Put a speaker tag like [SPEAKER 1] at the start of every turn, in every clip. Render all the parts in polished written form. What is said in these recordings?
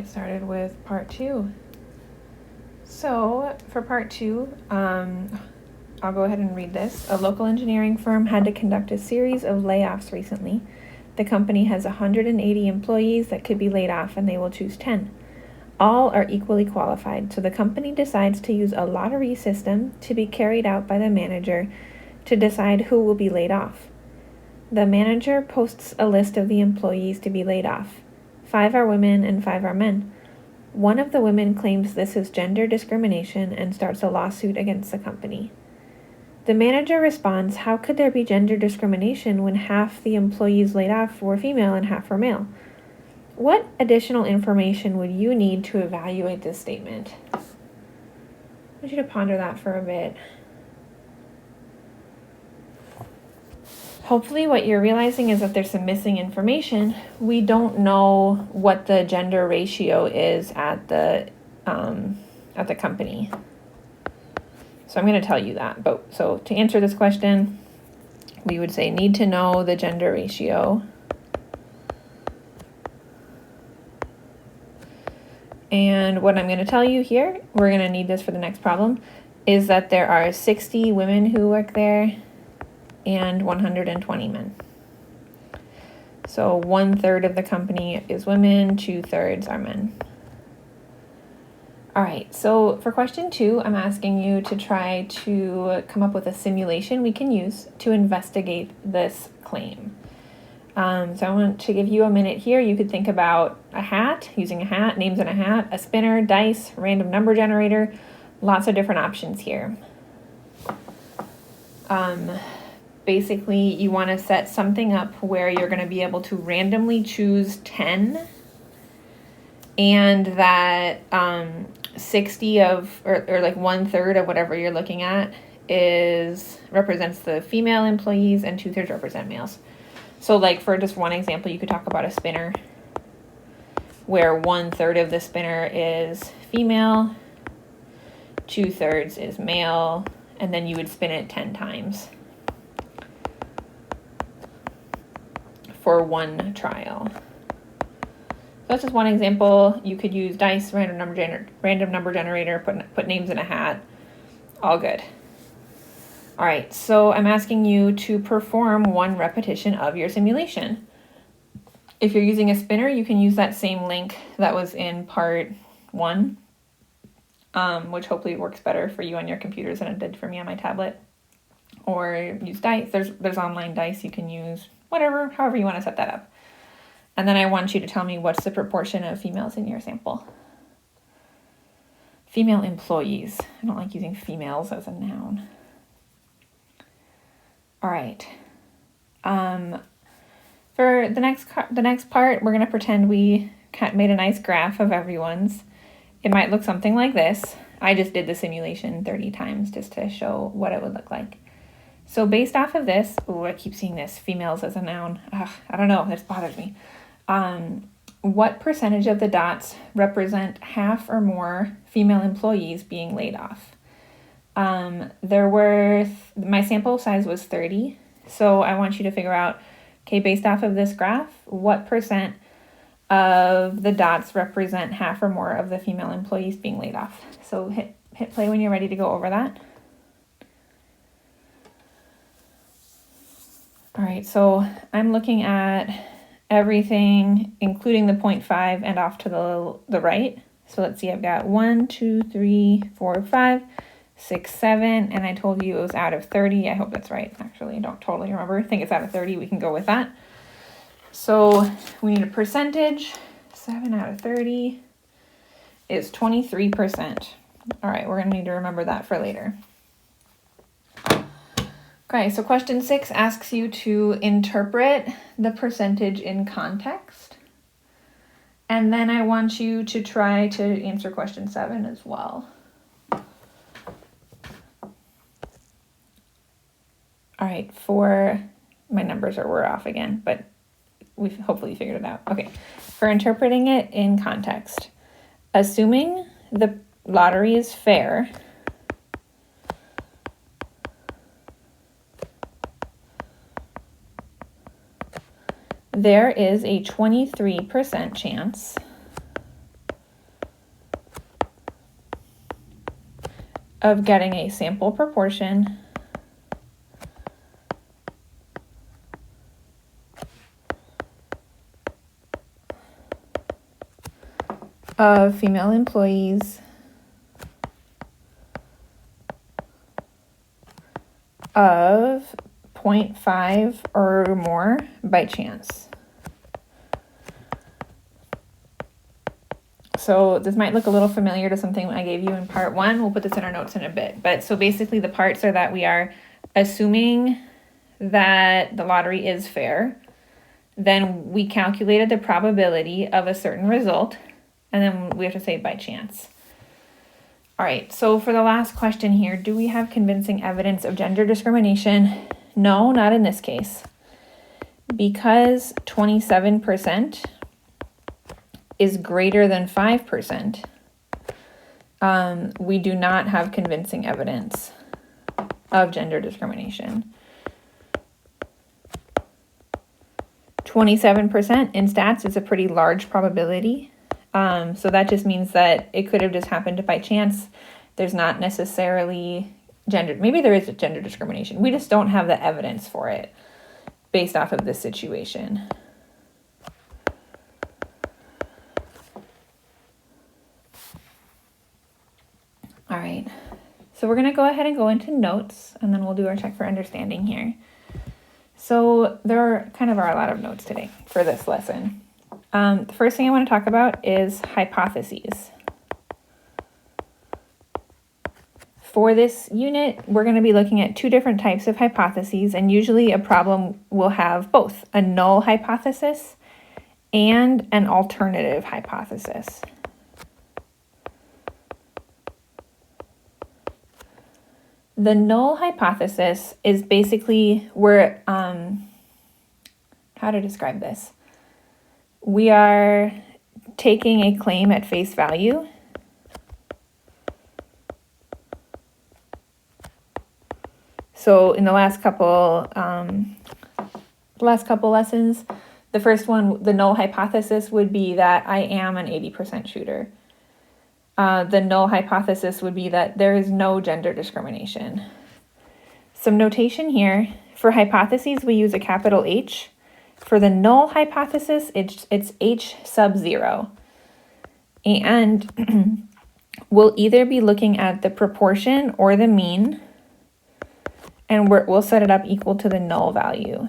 [SPEAKER 1] get started with part 2. So for part 2, I'll go ahead and read this. A local engineering firm had to conduct a series of layoffs recently. The company has 180 employees that could be laid off, and they will choose 10. All are equally qualified, so the company decides to use a lottery system to be carried out by the manager to decide who will be laid off. The manager posts a list of the employees to be laid off. 5 are women and 5 are men. One of the women claims this is gender discrimination and starts a lawsuit against the company. The manager responds, "How could there be gender discrimination when half the employees laid off were female and half were male?" What additional information would you need to evaluate this statement? I want you to ponder that for a bit. Hopefully what you're realizing is that there's some missing information. We don't know what the gender ratio is at the company. So I'm going to tell you that. But so to answer this question, we would say need to know the gender ratio. And what I'm going to tell you here, we're going to need this for the next problem, is that there are 60 women who work there and 120 men. So 1/3 of the company is women, 2/3 are men. All right, so for question 2, I'm asking you to try to come up with a simulation we can use to investigate this claim. So I want to give you a minute here. You could think about a hat, using a hat, names in a hat, a spinner, dice, random number generator, lots of different options here. Basically, you want to set something up where you're going to be able to randomly choose 10, and that 60 of, or like 1/3 of whatever you're looking at represents the female employees and 2/3 represent males. So like for just one example, you could talk about a spinner where 1/3 of the spinner is female, 2/3 is male, and then you would spin it 10 times for one trial. So that's just one example. You could use dice, random number generator, put names in a hat, all good. All right, so I'm asking you to perform one repetition of your simulation. If you're using a spinner, you can use that same link that was in part 1, which hopefully works better for you on your computers than it did for me on my tablet. Or use dice. There's online dice you can use, however you want to set that up. And then I want you to tell me what's the proportion of females in your sample. Female employees. I don't like using females as a noun. All right. For the next part, we're going to pretend we made a nice graph of everyone's. It might look something like this. I just did the simulation 30 times just to show what it would look like. So based off of this, I keep seeing this, females as a noun. I don't know, this bothers me. What percentage of the dots represent half or more female employees being laid off? My sample size was 30. So I want you to figure out, okay, based off of this graph, what percent of the dots represent half or more of the female employees being laid off? So hit play when you're ready to go over that. All right, so I'm looking at everything, including the 0.5 and off to the right. So let's see, I've got 1, 2, 3, 4, 5, 6, 7, and I told you it was out of 30. I hope that's right. Actually, I don't totally remember. I think it's out of 30. We can go with that. So we need a percentage. 7 out of 30 is 23%. All right, we're going to need to remember that for later. Okay, so question 6 asks you to interpret the percentage in context. And then I want you to try to answer question 7 as well. All right, my numbers were off again, but we've hopefully figured it out. Okay, for interpreting it in context, assuming the lottery is fair, there is a 23% chance of getting a sample proportion of female employees of 0.5 or more by chance. So this might look a little familiar to something I gave you in part 1. We'll put this in our notes in a bit. But so basically the parts are that we are assuming that the lottery is fair. Then we calculated the probability of a certain result. And then we have to say by chance. All right, so for the last question here, do we have convincing evidence of gender discrimination? No, not in this case. Because 27% is greater than 5%, we do not have convincing evidence of gender discrimination. 27% in stats is a pretty large probability. So that just means that it could have just happened by chance. There's not necessarily maybe there is gender discrimination. We just don't have the evidence for it based off of this situation. All right, so we're gonna go ahead and go into notes, and then we'll do our check for understanding here. So there are a lot of notes today for this lesson. The first thing I want to talk about is hypotheses. For this unit, we're going to be looking at 2 different types of hypotheses, and usually a problem will have both a null hypothesis and an alternative hypothesis. The null hypothesis is basically where, how to describe this? We are taking a claim at face value. So in the last couple lessons, the first one, the null hypothesis would be that I am an 80% shooter. The null hypothesis would be that there is no gender discrimination. Some notation here. For hypotheses, we use a capital H. For the null hypothesis, it's H sub 0. And we'll either be looking at the proportion or the mean, and we'll set it up equal to the null value.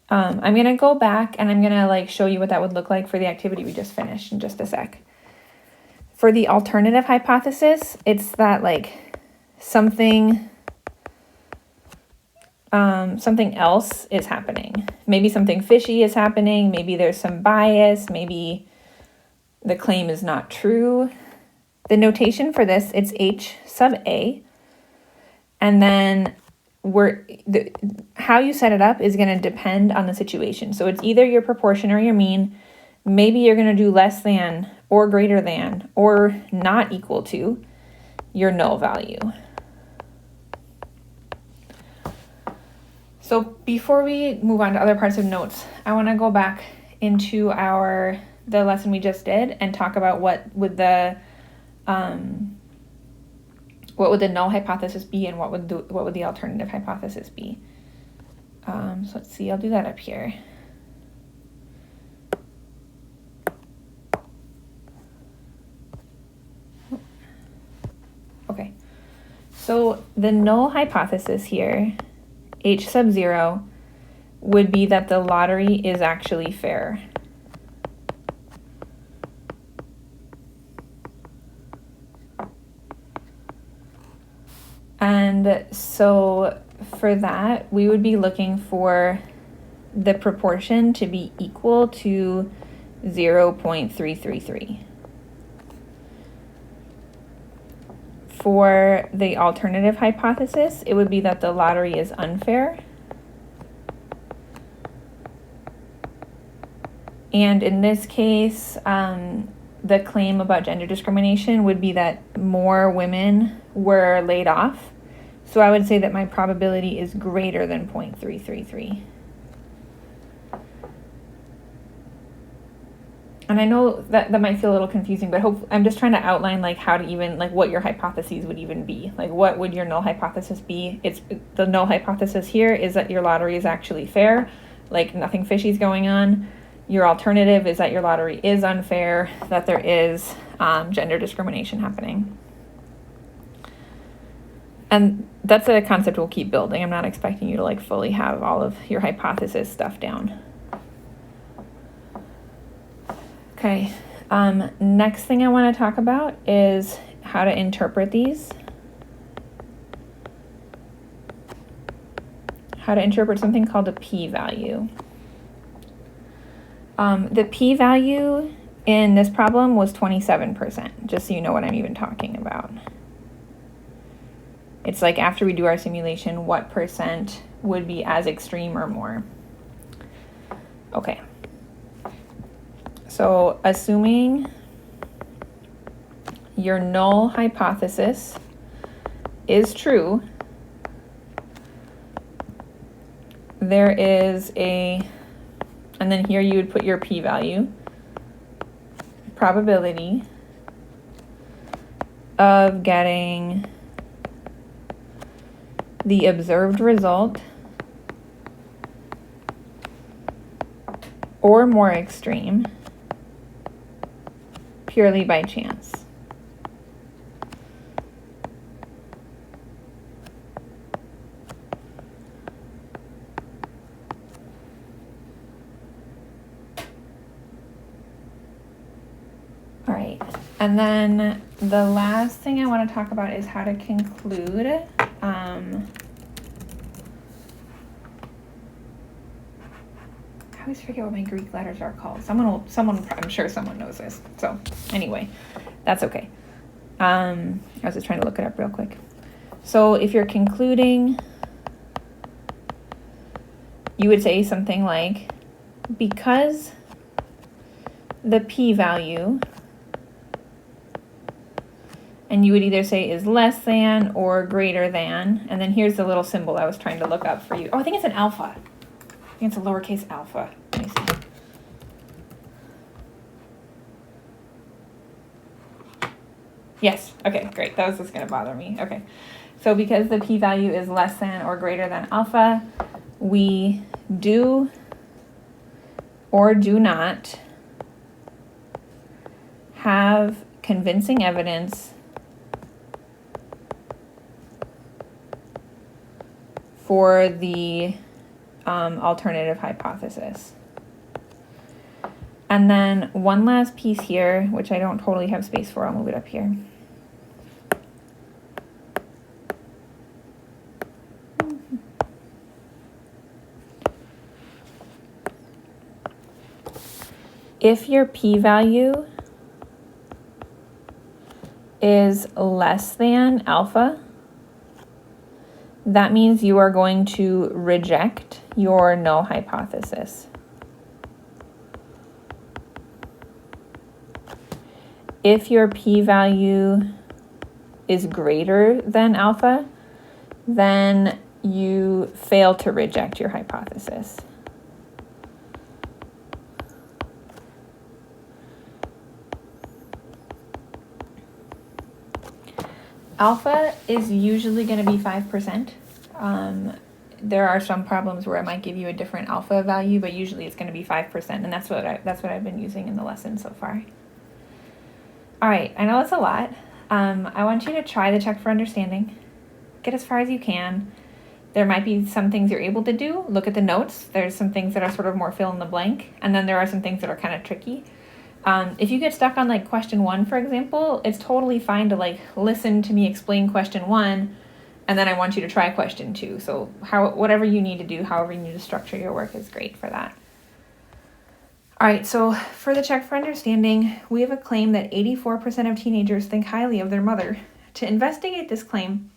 [SPEAKER 1] I'm going to go back and I'm going to show you what that would look like for the activity we just finished in just a sec. For the alternative hypothesis, it's that something else is happening. Maybe something fishy is happening. Maybe there's some bias. Maybe the claim is not true. The notation for this, it's H sub A. And then how you set it up is going to depend on the situation. So it's either your proportion or your mean. Maybe you're going to do less than or greater than or not equal to your null value. So before we move on to other parts of notes, I want to go back into the lesson we just did and talk about what would the null hypothesis be and what would the alternative hypothesis be. So let's see, I'll do that up here. Okay, so the null hypothesis here, H sub 0, would be that the lottery is actually fair. And so for that, we would be looking for the proportion to be equal to 0.333. For the alternative hypothesis, it would be that the lottery is unfair. And in this case, the claim about gender discrimination would be that more women were laid off. So I would say that my probability is greater than 0.333. and I know that might feel a little confusing, but I'm just trying to outline like how to even like what your hypotheses would even be. Like what would your null hypothesis be? It's the null hypothesis here is that your lottery is actually fair, like nothing fishy is going on. Your alternative is that your lottery is unfair, that there is gender discrimination happening. And that's a concept we'll keep building. I'm not expecting you to like fully have all of your hypothesis stuff down. Okay, next thing I want to talk about is how to interpret these. How to interpret something called a p-value. The p-value in this problem was 27%, just so you know what I'm even talking about. It's like after we do our simulation, what percent would be as extreme or more. Okay. So assuming your null hypothesis is true, there is and then here you would put your p-value, probability of getting the observed result or more extreme purely by chance. All right, and then the last thing I want to talk about is how to conclude. I always forget what my Greek letters are called. I'm sure someone knows this. So anyway, that's okay. I was just trying to look it up real quick. So if you're concluding, you would say something like, because the p-value, and you would either say is less than or greater than, and then here's the little symbol I was trying to look up for you. Oh, I think it's an alpha. I think it's a lowercase alpha. Let me see. Yes, okay, great. That was just gonna bother me. Okay, so because the p-value is less than or greater than alpha, we do or do not have convincing evidence for the alternative hypothesis. And then one last piece here, which I don't totally have space for, I'll move it up here. If your p-value is less than alpha, that means you are going to reject your null hypothesis. If your p-value is greater than alpha, then you fail to reject your hypothesis. Alpha is usually going to be 5%. There are some problems where it might give you a different alpha value, but usually it's going to be 5%, and that's what I've been using in the lesson so far. All right, I know it's a lot. I want you to try the check for understanding. Get as far as you can. There might be some things you're able to do. Look at the notes. There's some things that are sort of more fill in the blank, and then there are some things that are kind of tricky. If you get stuck on like question 1, for example, it's totally fine to like listen to me explain question 1, and then I want you to try question 2. So whatever you need to do, however you need to structure your work is great for that. All right, so for the check for understanding, we have a claim that 84% of teenagers think highly of their mother. To investigate this claim,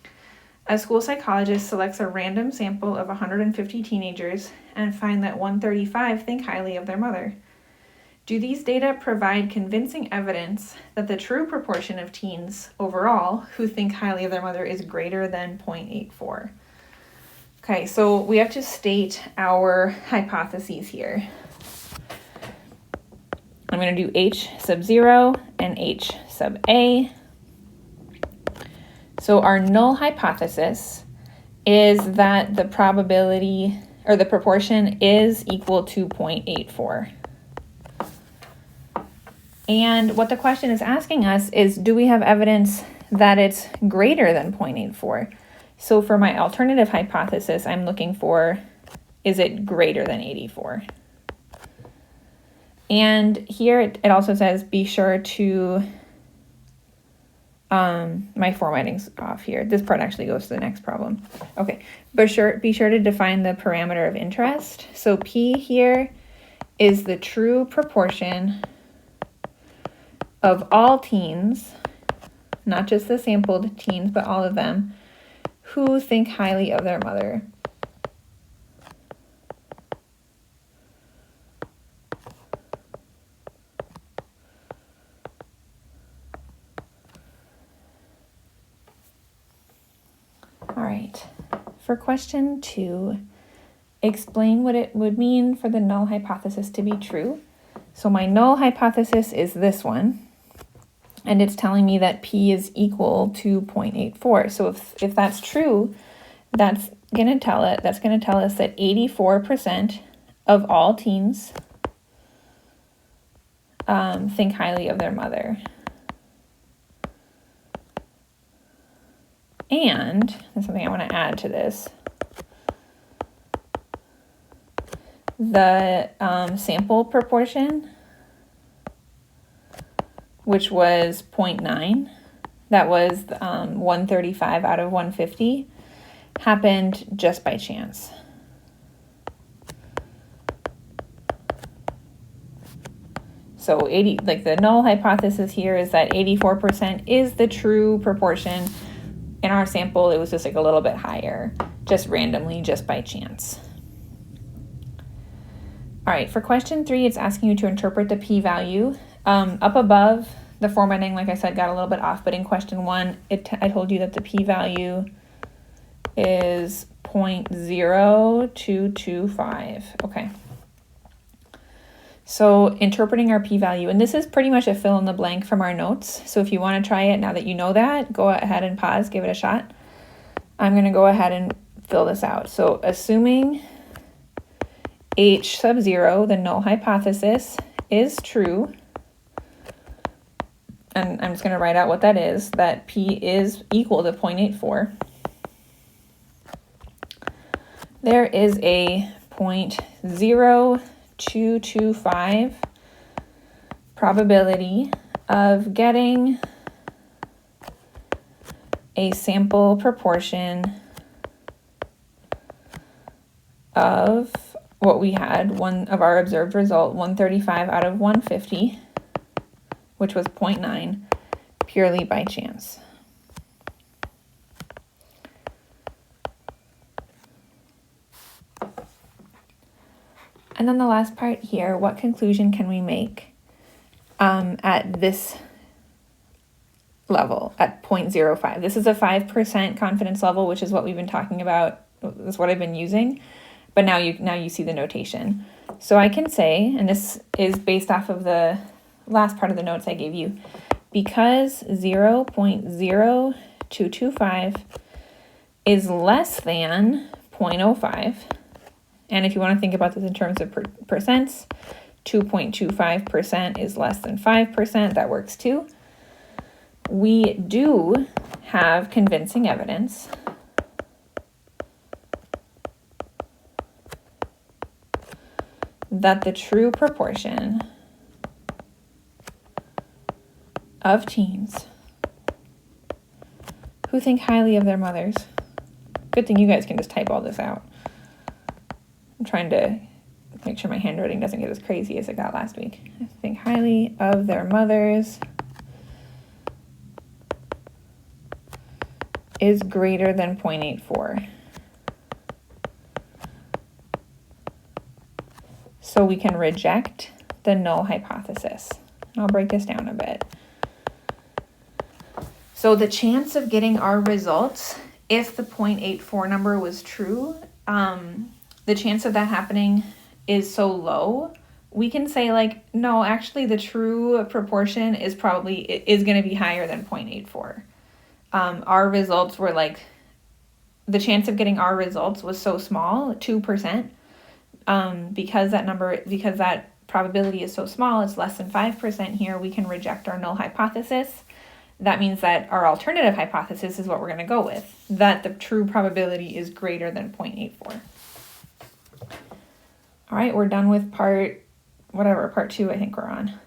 [SPEAKER 1] a school psychologist selects a random sample of 150 teenagers and find that 135 think highly of their mother. Do these data provide convincing evidence that the true proportion of teens overall who think highly of their mother is greater than 0.84? Okay, so we have to state our hypotheses here. I'm going to do H sub 0 and H sub A. So our null hypothesis is that the probability or the proportion is equal to 0.84. And what the question is asking us is, do we have evidence that it's greater than 0.84? So for my alternative hypothesis, I'm looking for, is it greater than 84? And here it also says, be sure to, my formatting's off here. This part actually goes to the next problem. Okay, be sure to define the parameter of interest. So P here is the true proportion of all teens, not just the sampled teens, but all of them, who think highly of their mother. All right, for question 2, explain what it would mean for the null hypothesis to be true. So my null hypothesis is this one, and it's telling me that P is equal to 0.84. So if that's true, that's going to tell us that 84% of all teens think highly of their mother. And there's something I want to add to this. The sample proportion, which was 0.9, that was 135 out of 150, happened just by chance. So the null hypothesis here is that 84% is the true proportion. In our sample, it was just like a little bit higher, just randomly, just by chance. All right, for question 3, it's asking you to interpret the p-value. Up above, the formatting, like I said, got a little bit off, but in question 1, I told you that the p-value is 0.0225. Okay. So interpreting our p-value, and this is pretty much a fill in the blank from our notes. So if you want to try it now that you know that, go ahead and pause, give it a shot. I'm going to go ahead and fill this out. So assuming H sub 0, the null hypothesis, is true, and I'm just going to write out what that is, that P is equal to 0.84. There is a 0.0225 probability of getting a sample proportion of what we had, one of our observed result, 135 out of 150, which was 0.9, purely by chance. And then the last part here, what conclusion can we make at this level, at 0.05? This is a 5% confidence level, which is what we've been talking about. That's what I've been using. But now you see the notation. So I can say, and this is based off of the last part of the notes I gave you, because 0.0225 is less than 0.05, and if you want to think about this in terms of percents, 2.25% is less than 5%. That works too. We do have convincing evidence that the true proportion of teens who think highly of their mothers, good thing you guys can just type all this out. I'm trying to make sure my handwriting doesn't get as crazy as it got last week. Think highly of their mothers is greater than 0.84. So we can reject the null hypothesis. I'll break this down a bit. So the chance of getting our results, if the 0.84 number was true, the chance of that happening is so low we can say like, no, actually the true proportion is going to be higher than 0.84. Our results were like, the chance of getting our results was so small, 2%, because that probability is so small, it's less than 5% here, we can reject our null hypothesis. That means that our alternative hypothesis is what we're going to go with, that the true probability is greater than 0.84. All right, we're done with part 2, I think we're on.